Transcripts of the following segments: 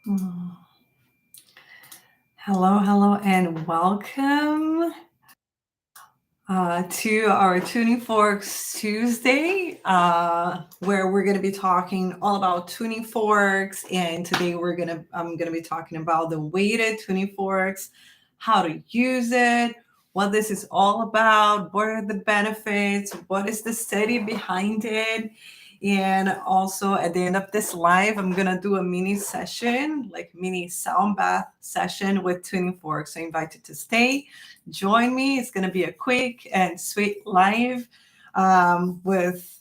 Mm. Hello, hello, and welcome to our Tuning Forks Tuesday, where we're going to be talking all about tuning forks. And today I'm gonna be talking about the weighted tuning forks, how to use it, what this is all about, what are the benefits, what is the study behind it. And also at the end of this live, I'm gonna do a mini session, like mini sound bath session with tuning forks. So I invite you to stay, join me. It's gonna be a quick and sweet live with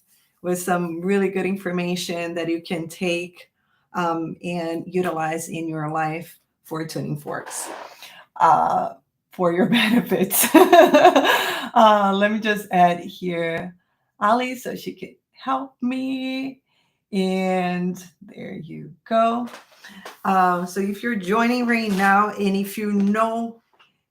some really good information that you can take and utilize in your life for tuning forks uh, for your benefits. Let me just add here Ali so she can help me. And there you go. So if you're joining right now, and if you know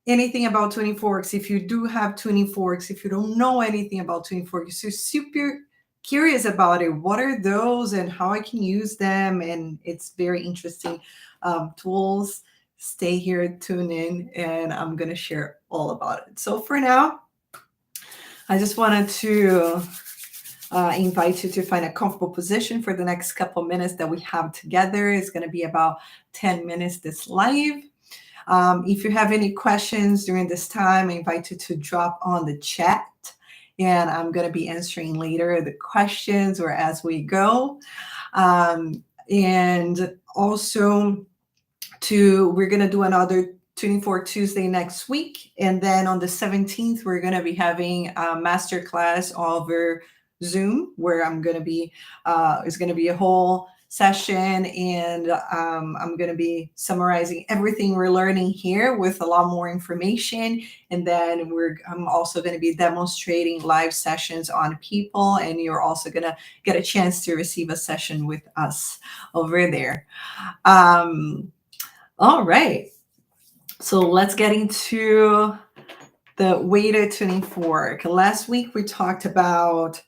anything about tuning forks, if you do have tuning forks, if you don't know anything about tuning forks, you're super curious about it, what are those and how I can use them, and it's very interesting tools, stay here, tune in, and I'm going to share all about it. So for now, I just wanted to invite you to find a comfortable position for the next couple minutes that we have together. It's going to be about 10 minutes this live. If you have any questions during this time, I invite you to drop on the chat, and I'm going to be answering later the questions or as we go. And also, we're going to do another Tuning Fork Tuesday next week, and then on the 17th, we're going to be having a master class over Zoom, where it's going to be a whole session, and I'm going to be summarizing everything we're learning here with a lot more information. And then I'm also going to be demonstrating live sessions on people, and you're also going to get a chance to receive a session with us over there. All right, so let's get into the weighted tuning fork. Last week we talked about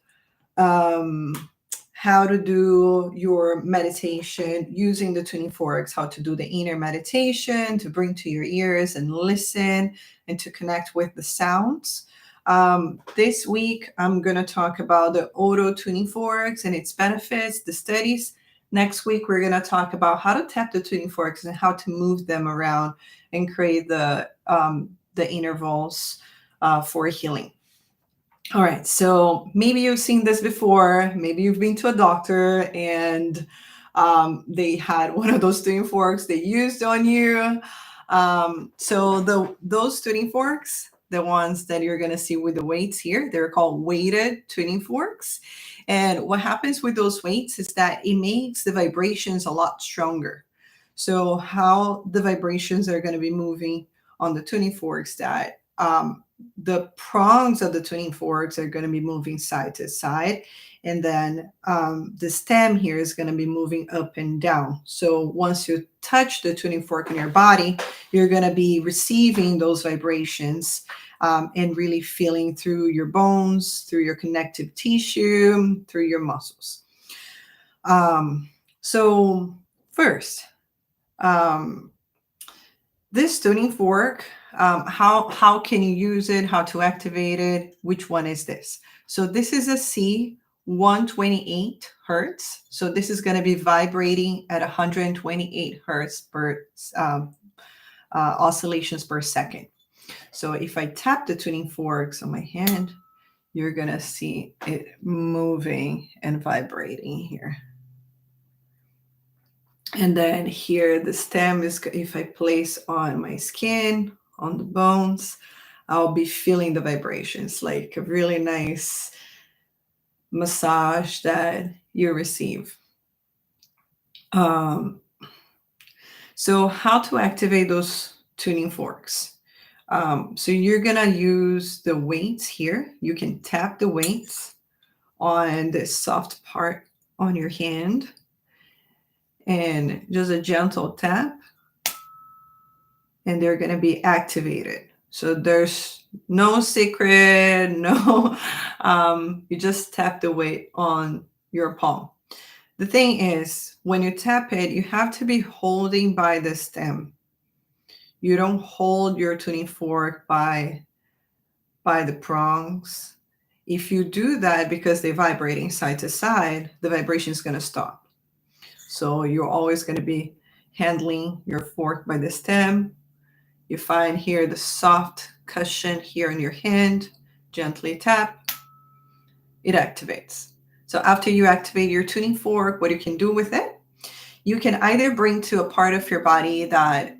um, how to do your meditation using the tuning forks, how to do the inner meditation to bring to your ears and listen and to connect with the sounds. This week, I'm going to talk about the auto tuning forks and its benefits, the studies. Next week, we're going to talk about how to tap the tuning forks and how to move them around and create the intervals for healing. All right, so maybe you've seen this before. Maybe you've been to a doctor and they had one of those tuning forks they used on you. Those tuning forks, the ones that you're going to see with the weights here, they're called weighted tuning forks. And what happens with those weights is that it makes the vibrations a lot stronger. So how the vibrations are going to be moving on the tuning forks, that the prongs of the tuning forks are going to be moving side to side, and then the stem here is going to be moving up and down. So once you touch the tuning fork in your body, you're going to be receiving those vibrations and really feeling through your bones, through your connective tissue, through your muscles. So first, this tuning fork, how can you use it, how to activate it, which one is this? So this is a C128 hertz. So this is going to be vibrating at 128 hertz per oscillations per second. So if I tap the tuning forks on my hand, you're going to see it moving and vibrating here. And then here, the stem is, if I place on my skin, on the bones, I'll be feeling the vibrations, like a really nice massage that you receive. So how to activate those tuning forks? So you're gonna use the weights here. You can tap the weights on the soft part on your hand, and just a gentle tap, and they're going to be activated. So there's no secret, no, you just tap the weight on your palm. The thing is, when you tap it, you have to be holding by the stem. You don't hold your tuning fork by the prongs. If you do that, because they're vibrating side to side, the vibration is going to stop. So you're always going to be handling your fork by the stem. You find here the soft cushion here in your hand, gently tap, it activates. So after you activate your tuning fork, what you can do with it, you can either bring to a part of your body that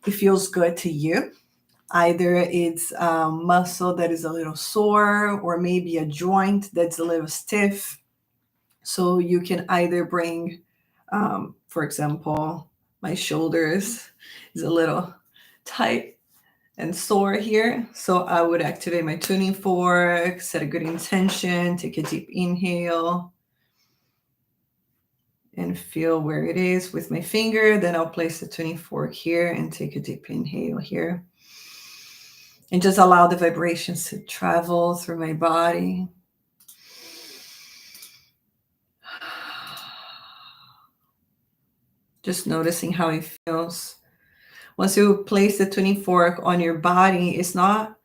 it feels good to you. Either it's a muscle that is a little sore, or maybe a joint that's a little stiff. So you can either bring, for example, my shoulders is a little tight and sore here. So I would activate my tuning fork, set a good intention, take a deep inhale, and feel where it is with my finger. Then I'll place the tuning fork here and take a deep inhale here. And just allow the vibrations to travel through my body. Just noticing how it feels. Once you place the tuning fork on your body, it's not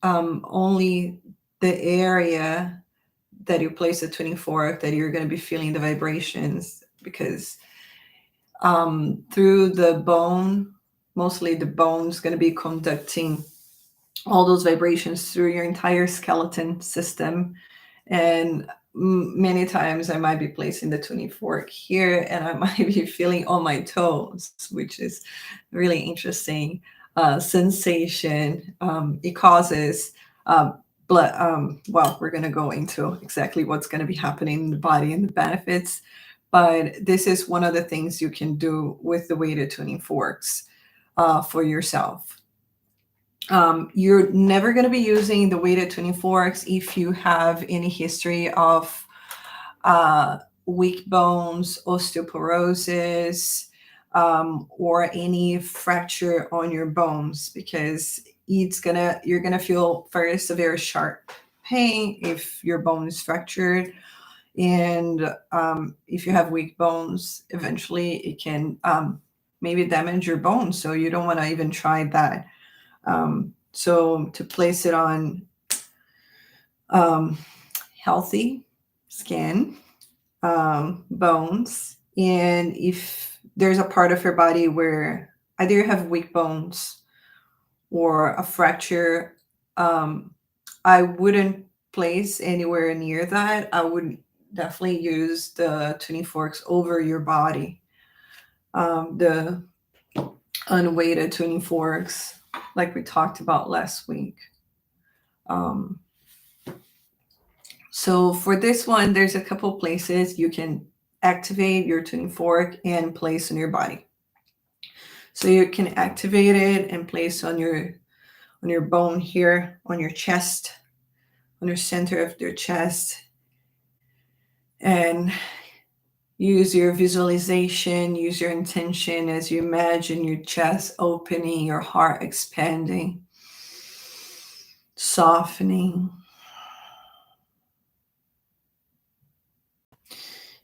only the area that you place the tuning fork that you're going to be feeling the vibrations, because through the bone, mostly the bone is going to be conducting all those vibrations through your entire skeleton system. And many times I might be placing the tuning fork here and I might be feeling on my toes, which is really interesting sensation. It causes blood. Well, we're going to go into exactly what's going to be happening in the body and the benefits. But this is one of the things you can do with the weighted tuning forks for yourself. You're never going to be using the weighted tuning forks if you have any history of weak bones, osteoporosis, or any fracture on your bones, because you're gonna feel first a very sharp pain if your bone is fractured, and if you have weak bones, eventually it can maybe damage your bones. So you don't want to even try that. So to place it on healthy skin, bones, and if there's a part of your body where either you have weak bones or a fracture, I wouldn't place anywhere near that. I would definitely use the tuning forks over your body, the unweighted tuning forks, like we talked about last week. Um, so for this one, there's a couple places you can activate your tuning fork and place on your body. So you can activate it and place on your bone here, on your chest, on your center of your chest, and use your visualization, use your intention as you imagine your chest opening, your heart expanding, softening.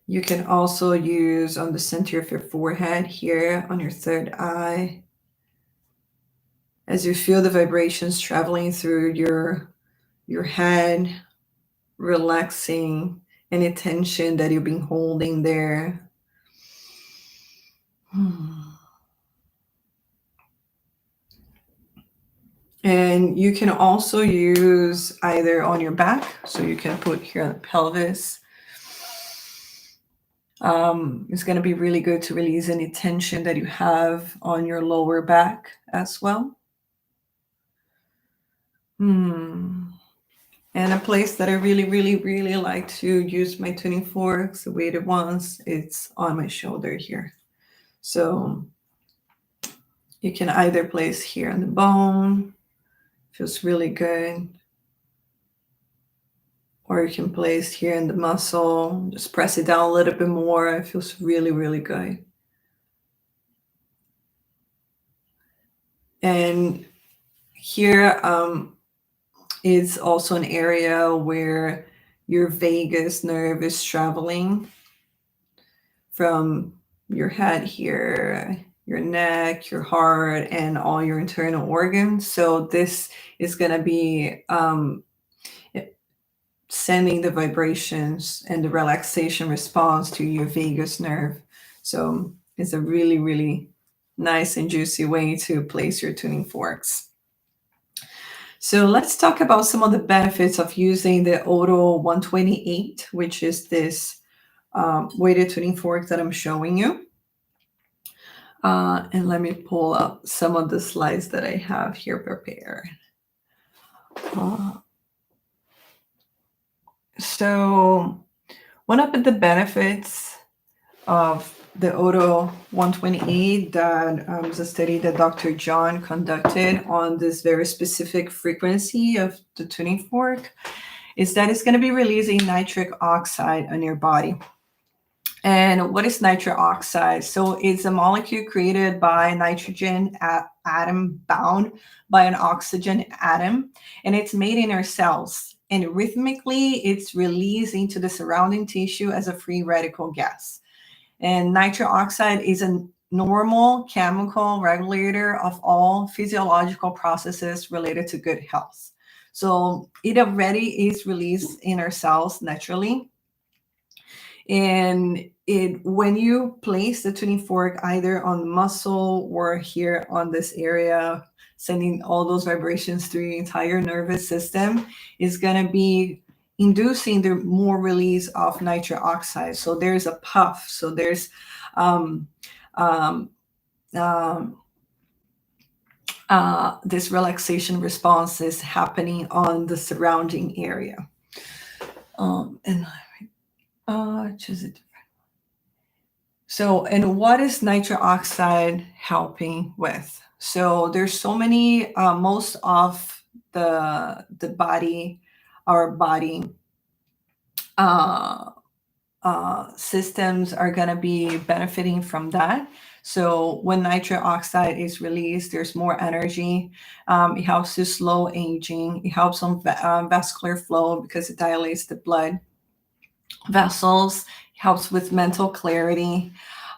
You can also use on the center of your forehead here, on your third eye, as you feel the vibrations traveling through your head, relaxing any tension that you've been holding there. And you can also use either on your back, so you can put here on the pelvis. It's going to be really good to release any tension that you have on your lower back as well. And a place that I really, really, really like to use my tuning forks, the weighted ones, it's on my shoulder here. So you can either place here on the bone, feels really good, or you can place here in the muscle, just press it down a little bit more. It feels really, really good. And here is also an area where your vagus nerve is traveling from your head here, your neck, your heart, and all your internal organs. So this is going to be sending the vibrations and the relaxation response to your vagus nerve. So it's a really, really nice and juicy way to place your tuning forks. So let's talk about some of the benefits of using the Auto 128, which is this weighted tuning fork that I'm showing you. And let me pull up some of the slides that I have here prepared. So one of the benefits of the Auto 128 that is a study that Dr. John conducted on this very specific frequency of the tuning fork is that it's going to be releasing nitric oxide on your body. And what is nitric oxide? So it's a molecule created by a nitrogen atom bound by an oxygen atom, and it's made in our cells. And rhythmically, it's released into the surrounding tissue as a free radical gas. And nitric oxide is a normal chemical regulator of all physiological processes related to good health. So it already is released in our cells naturally. And when you place the tuning fork either on the muscle or here on this area, sending all those vibrations through your entire nervous system, is going to be inducing the more release of nitric oxide. So there's a puff. So there's um, um, um, this relaxation response is happening on the surrounding area. And choose a different. So, and what is nitric oxide helping with? So there's so many. Most of the body, our body systems are going to be benefiting from that. So when nitric oxide is released, there's more energy. It helps to slow aging. It helps on vascular flow because it dilates the blood vessels, helps with mental clarity,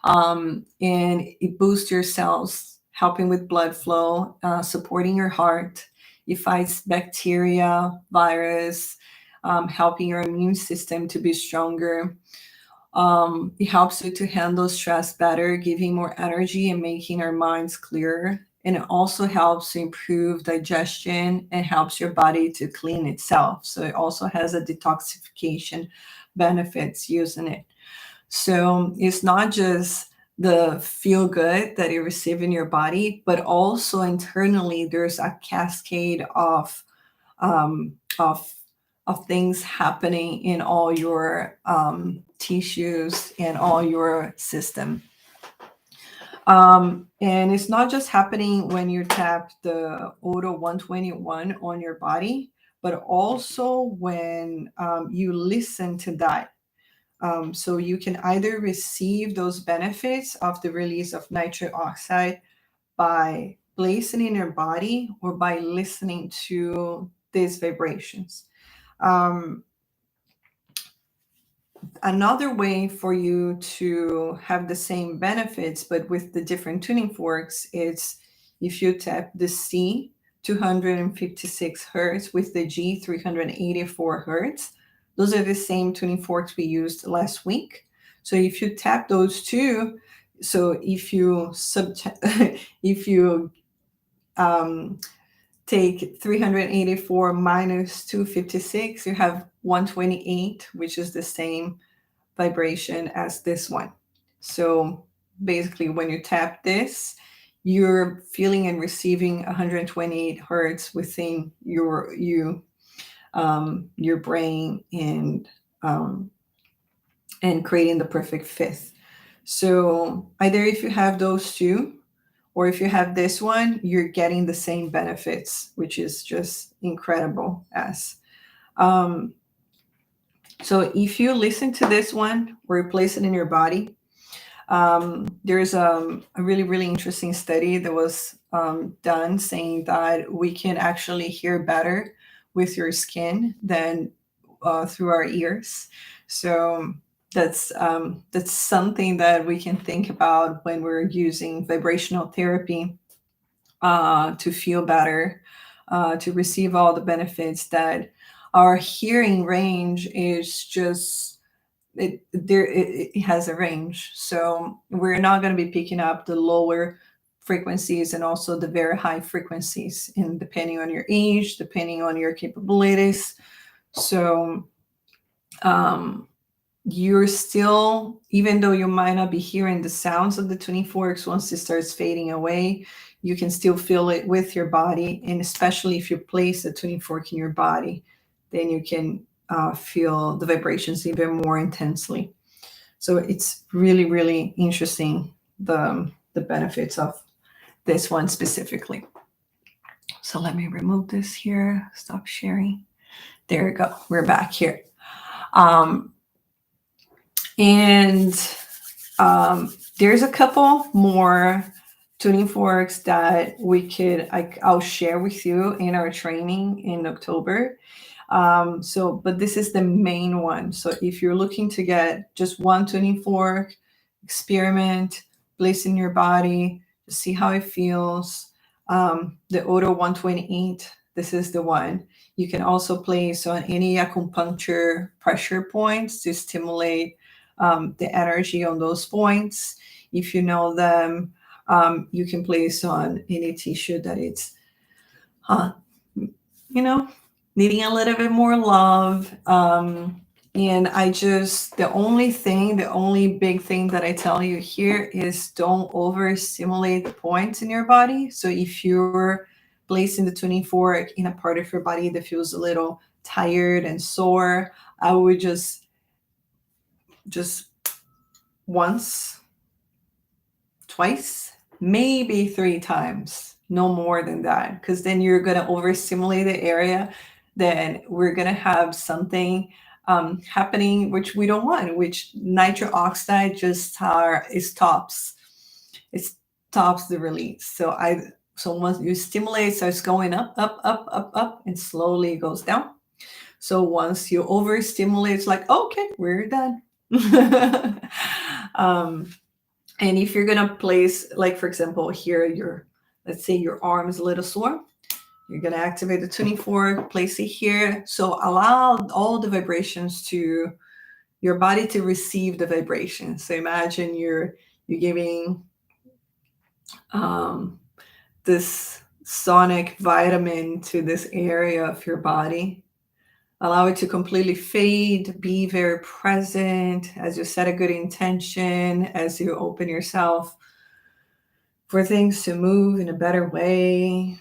and it boosts your cells, helping with blood flow, supporting your heart. It fights bacteria, virus, helping your immune system to be stronger. It helps you to handle stress better, giving more energy and making our minds clearer. And it also helps to improve digestion and helps your body to clean itself. So it also has a detoxification benefits using it. So it's not just the feel good that you receive in your body, but also internally there's a cascade um, of of things happening in all your tissues and all your system. And it's not just happening when you tap the Auto 121 on your body, but also when you listen to that. So you can either receive those benefits of the release of nitric oxide by placing in your body or by listening to these vibrations. Um, Another way for you to have the same benefits, but with the different tuning forks, is if you tap the C 256 hertz with the G 384 hertz. Those are the same tuning forks we used last week. So if you tap those two, so if you if you take 384 minus 256, you have 128, which is the same vibration as this one. So basically, when you tap this, you're feeling and receiving 128 hertz within your brain and creating the perfect fifth. So either if you have those two, or if you have this one, you're getting the same benefits, which is just incredible. Um, so if you listen to this one or you place it in your body, there's a really, really interesting study that was done saying that we can actually hear better with your skin than through our ears. So that's something that we can think about when we're using vibrational therapy to feel better, to receive all the benefits that our hearing range is just it has a range. So we're not going to be picking up the lower frequencies and also the very high frequencies, and depending on your age, depending on your capabilities. So um, you're still, even though you might not be hearing the sounds of the tuning forks, once it starts fading away, you can still feel it with your body. And especially if you place a tuning fork in your body, then you can feel the vibrations even more intensely. So it's really, really interesting, the benefits of this one specifically. So let me remove this here, stop sharing. There we go. We're back here. Um, And there's a couple more tuning forks that I'll share with you in our training in October. But this is the main one. So if you're looking to get just one tuning fork, experiment, place in your body, just see how it feels. The Odo 128, this is the one. You can also place on any acupuncture pressure points to stimulate the energy on those points. If you know them, you can place on any tissue that it's, uh, you know, needing a little bit more love. And the only big thing that I tell you here is don't overstimulate the points in your body. So if you're placing the tuning fork in a part of your body that feels a little tired and sore, I would just once, twice, maybe three times, no more than that, because then you're going to overstimulate the area. Then we're going to have something happening which we don't want, which nitric oxide it stops the release. So once you stimulate, it starts going up, up, up, up, up, and slowly it goes down. So once you overstimulate, it's like, okay, we're done. um, and if you're gonna place, like for example, here, let's say your arm is a little sore, you're gonna activate the tuning fork, place it here. So allow all the vibrations to your body to receive the vibration. So imagine you're giving um, this sonic vitamin to this area of your body. Allow it to completely fade. Be very present as you set a good intention, as you open yourself for things to move in a better way.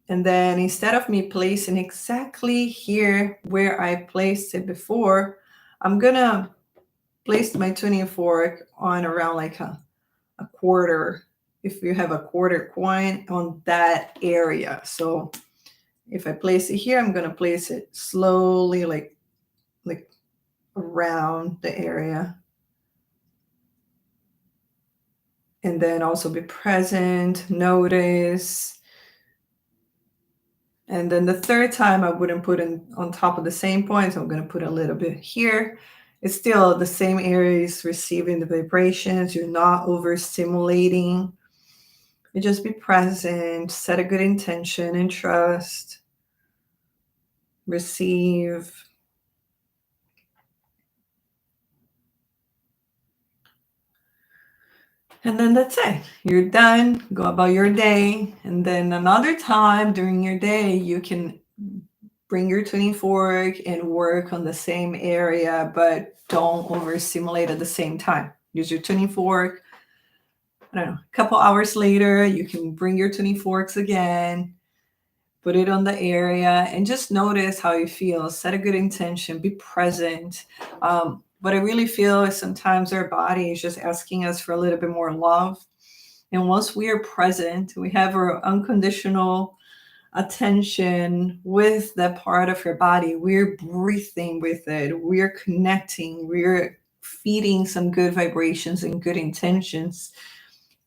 And then instead of me placing exactly here where I placed it before, I'm going to place my tuning fork on around like a quarter. If you have a quarter coin on that area. So if I place it here, I'm going to place it slowly, like around the area. And then also be present, notice. And then the third time I wouldn't put in on top of the same point. So I'm going to put a little bit here. It's still the same areas receiving the vibrations. You're not overstimulating. You just be present, set a good intention and trust. Receive. And then that's it. You're done. Go about your day. And then another time during your day, you can bring your tuning fork and work on the same area, but don't overstimulate at the same time. Use your tuning fork. I don't know, a couple hours later, you can bring your tuning forks again, put it on the area, and just notice how you feel. Set a good intention. Be present. What I really feel is sometimes our body is just asking us for a little bit more love. And once we are present, we have our unconditional attention with that part of your body. We're breathing with it. We're connecting. We're feeding some good vibrations and good intentions.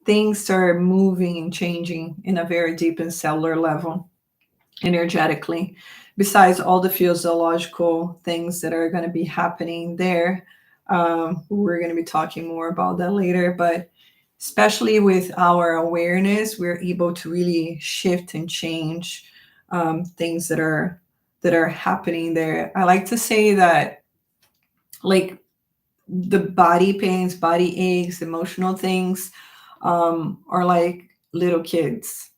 Things start moving and changing in a very deep and cellular level, energetically. besides all the physiological things that are going to be happening there. We're going to be talking more about that later, but especially with our awareness, we're able to really shift and change things that are happening there. I like to say that, like, the body pains, body aches, emotional things are like little kids,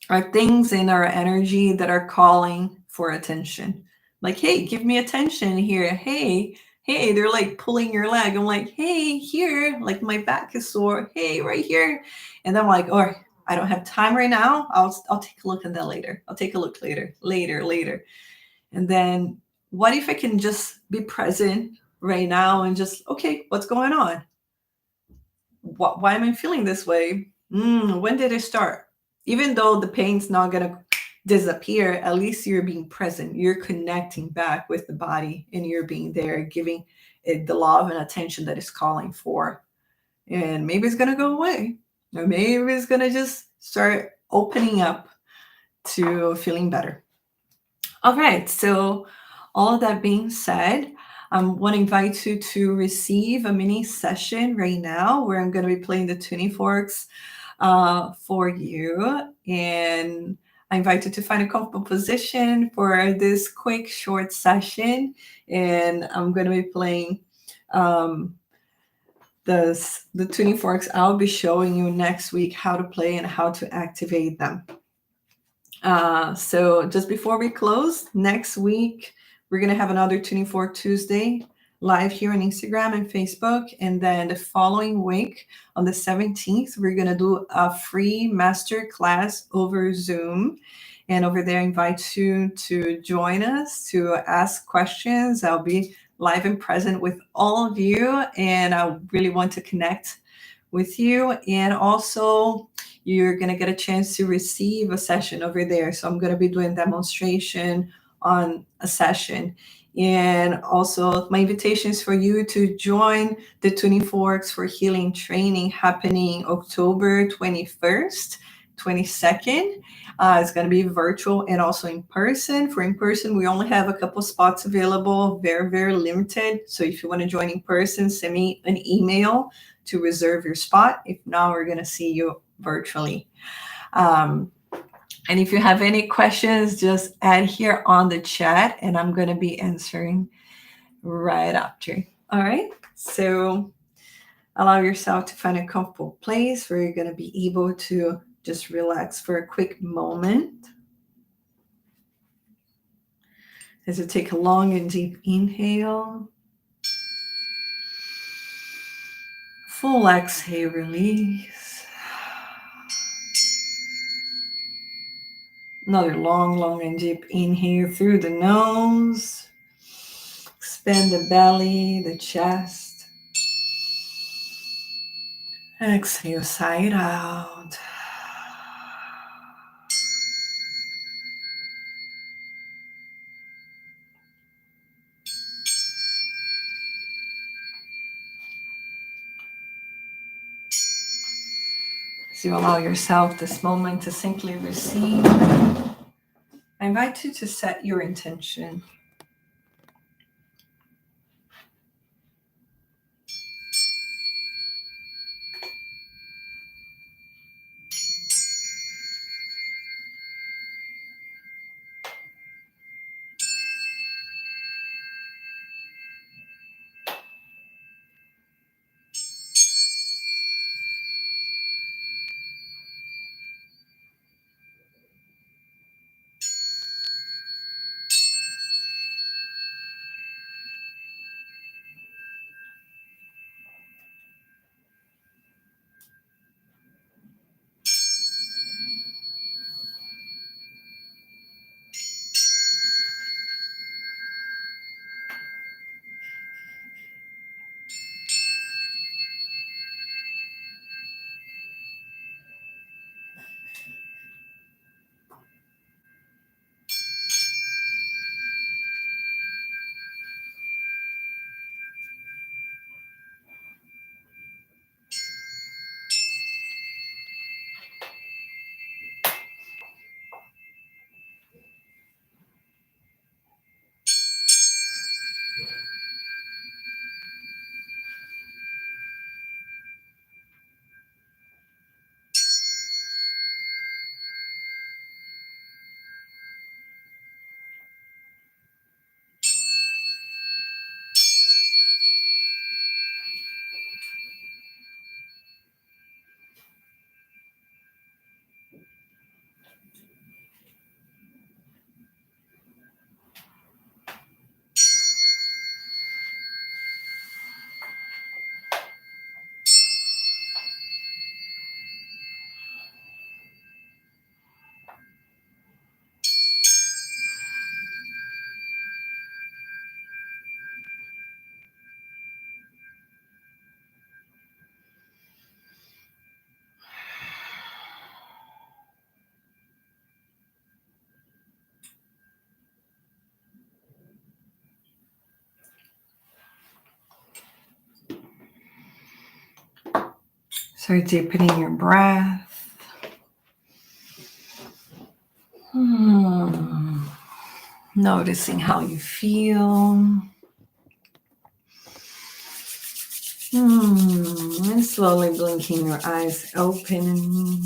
are things in our energy that are calling for attention. Like, hey, give me attention here. Hey, hey, they're like pulling your leg. I'm like, hey, here, like my back is sore. Hey, right here. And I'm like, oh, I don't have time right now. I'll take a look at that later. I'll take a look later, later. And then what if I can just be present right now and just, okay, what's going on? Why am I feeling this way? When did it start? Even though the pain's not going to disappear, at least you're being present. You're connecting back with the body and you're being there, giving it the love and attention that it's calling for. And maybe it's going to go away. Or maybe it's going to just start opening up to feeling better. All right. So, all of that being said, I want to invite you to receive a mini session right now where I'm going to be playing the tuning forks for you. And I invite you to find a comfortable position for this quick, short session. And I'm going to be playing um, the tuning forks. I'll be showing you next week how to play and how to activate them. So just before we close, next week, we're going to have another Tuning Fork Tuesday live here on Instagram and Facebook. And then the following week, on the 17th, we're going to do a free master class over Zoom. And over there, I invite you to join us to ask questions. I'll be live and present with all of you. And I really want to connect with you. And also, you're going to get a chance to receive a session over there. So I'm going to be doing demonstration on a session. And also my invitation is for you to join the Tuning Forks for Healing training happening October 21st, 22nd. It's going to be virtual and also in person. For in person, we only have a couple spots available, very, very limited. So if you want to join in person, send me an email to reserve your spot. If not, we're going to see you virtually. And if you have any questions, just add here on the chat and I'm going to be answering right after. All right. So allow yourself to find a comfortable place where you're going to be able to just relax for a quick moment. As you take a long and deep inhale, full exhale, release. Another long and deep inhale through the nose. Expand the belly, the chest. Exhale, side out. So you allow yourself this moment to simply receive. I invite you to set your intention. Start deepening your breath. Noticing how you feel. And slowly blinking your eyes open.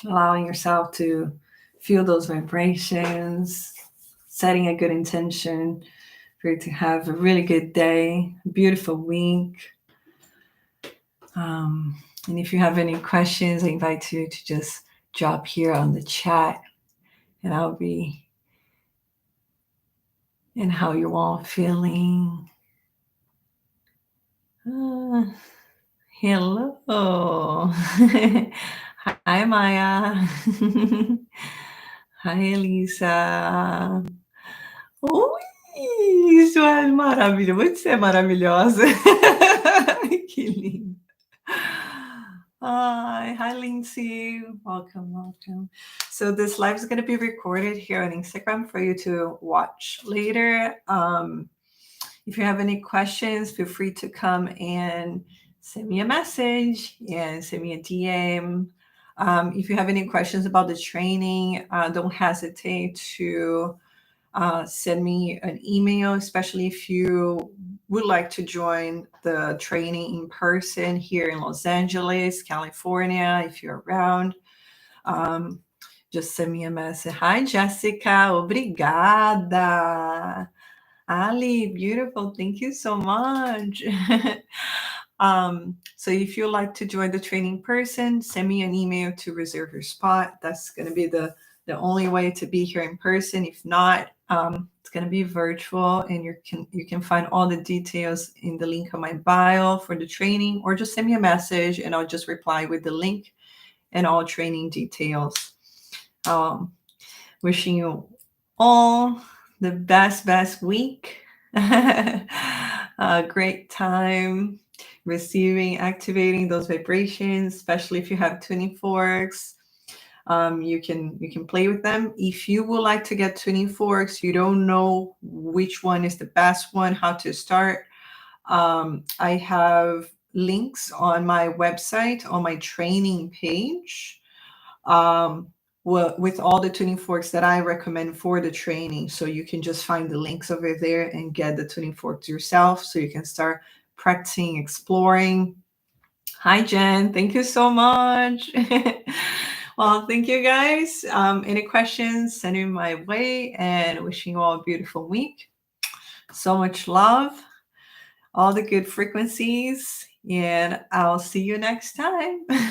Allowing yourself to feel those vibrations, setting a good intention for you to have a really good day, a beautiful week. And if you have any questions, I invite you to just drop here on the chat, and I'll be in how you're all feeling. Hello. Hi, Maya. Hi, Elisa. Oi, isso é maravilhoso. Você é maravilhosa. Que lindo. Hi, Lindsay. Welcome, welcome. So this live is going to be recorded here on Instagram for you to watch later. If you have any questions, feel free to come and send me a message and send me a DM. If you have any questions about the training, don't hesitate to send me an email, especially if you would like to join the training in person here in Los Angeles, California, if you're around. Just send me a message. Hi, Jessica. Obrigada. Ali, beautiful. Thank you so much. So if you'd like to join the training person, send me an email to reserve your spot. That's going to be the only way to be here in person. If not, it's going to be virtual, and you can find all the details in the link on my bio for the training, or just send me a message and I'll just reply with the link and all training details. Wishing you all the best week. A great time receiving, activating those vibrations, especially if you have tuning forks. You can play with them. If you would like to get tuning forks, you don't know which one is the best one, how to start. I have links on my website, on my training page. With all the tuning forks that I recommend for the training. So you can just find the links over there and get the tuning forks yourself so you can start practicing, exploring. Hi, Jen. Thank you so much. Well, thank you guys. Any questions, send them my way, and wishing you all a beautiful week. So much love, all the good frequencies, and I'll see you next time.